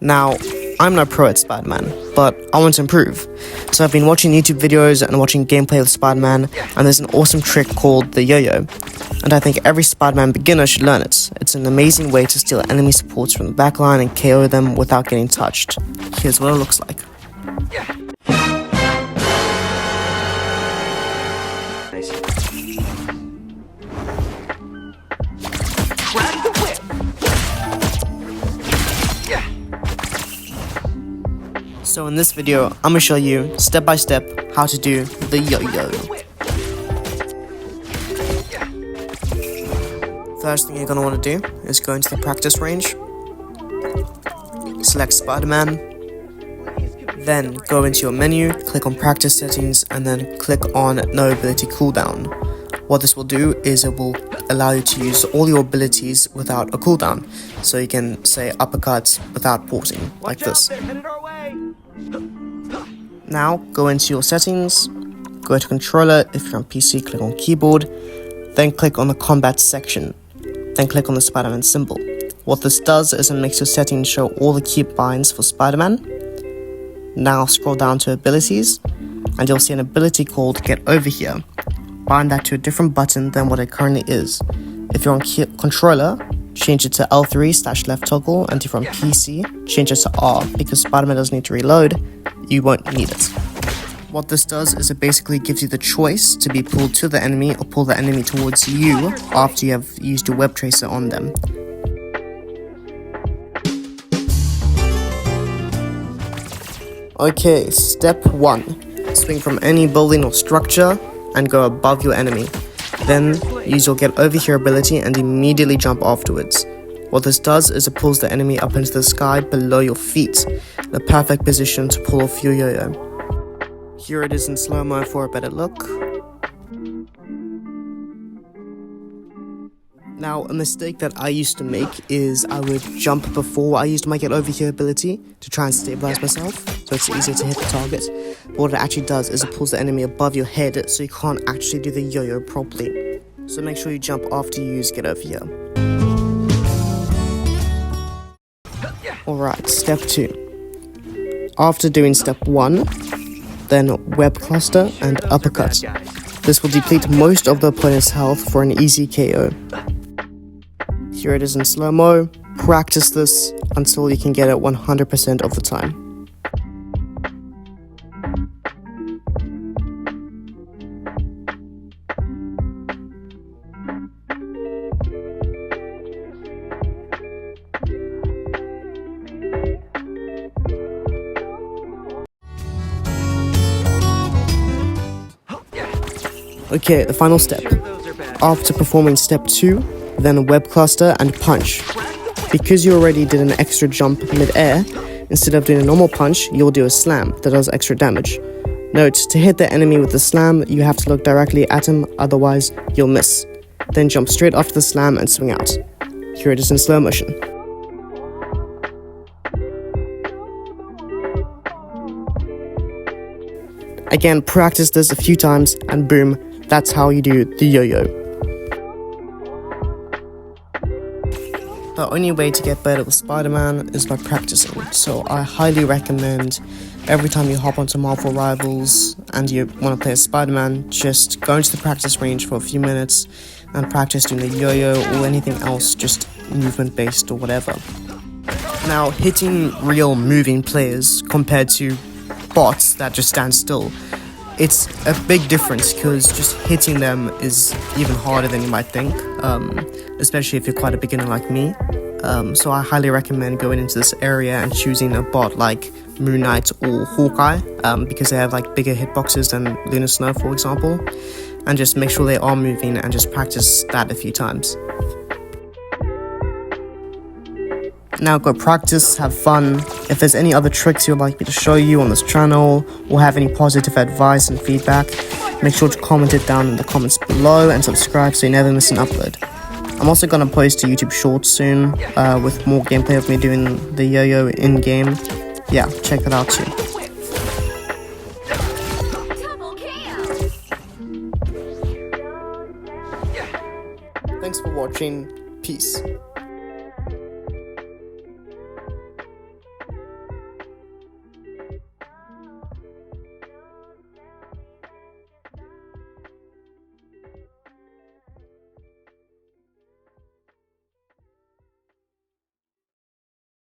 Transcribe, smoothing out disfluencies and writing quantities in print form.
Now, I'm no pro at Spider-Man, but I want to improve. So I've been watching YouTube videos and watching gameplay of Spider-Man, and there's an awesome trick called the yo-yo. And I think every Spider-Man beginner should learn it. It's an amazing way to steal enemy supports from the backline and KO them without getting touched. Here's what it looks like. So in this video, I'm gonna show you step by step how to do the yo-yo. First thing you're gonna want to do is go into the practice range, select Spider-Man, then go into your menu, click on practice settings, and then click on no ability cooldown. What this will do is it will allow you to use all your abilities without a cooldown. So you can say uppercuts without pausing, like this. Now go into your settings, go to controller. If you're on PC, click on keyboard, then click on the combat section, then click on the Spider-Man symbol. What this does is it makes your settings show all the key binds for Spider-Man. Now scroll down to abilities, and you'll see an ability called Get Over Here. Bind that to a different button than what it currently is. If you're on controller, change it to L3/left toggle, and if you're on PC, change it to R, because Spider-Man doesn't need to reload, you won't need it. What this does is it basically gives you the choice to be pulled to the enemy or pull the enemy towards you after you have used your web tracer on them. Okay, step 1. Swing from any building or structure and go above your enemy. Then use your Get Over Here ability and immediately jump afterwards. What this does is it pulls the enemy up into the sky below your feet, the perfect position to pull off your yo-yo. Here it is in slow-mo for a better look. Now, a mistake that I used to make is I would jump before I used my Get Over Here ability to try and stabilize myself, so it's easier to hit the target. But what it actually does is it pulls the enemy above your head, so you can't actually do the yo-yo properly. So make sure you jump after you use Get Over Here. Alright, step 2. After doing step 1, then web cluster and uppercut. This will deplete most of the opponent's health for an easy KO. Here it is in slow-mo. Practice this until you can get it 100% of the time. Okay, the final step. After performing step 2, then web cluster and punch. Because you already did an extra jump mid-air, instead of doing a normal punch, you'll do a slam that does extra damage. Note, to hit the enemy with the slam, you have to look directly at him, otherwise you'll miss. Then jump straight after the slam and swing out. Here it is in slow motion. Again, practice this a few times and boom, that's how you do the yo-yo. The only way to get better with Spider-Man is by practicing, so I highly recommend every time you hop onto Marvel Rivals and you want to play as Spider-Man, just go into the practice range for a few minutes and practice doing the yo-yo or anything else, just movement based or whatever. Now, hitting real moving players compared to bots that just stand still, it's a big difference because just hitting them is even harder than you might think, especially if you're quite a beginner like me. So I highly recommend going into this area and choosing a bot like Moon Knight or Hawkeye, because they have like bigger hitboxes than Lunar Snow, for example, and just make sure they are moving and just practice that a few times. Now go practice, have fun. If there's any other tricks you would like me to show you on this channel, or have any positive advice and feedback, make sure to comment it down in the comments below and subscribe so you never miss an upload. I'm also going to post a YouTube short soon with more gameplay of me doing the yo-yo in-game. Yeah, check that out too. Thanks for watching. Peace.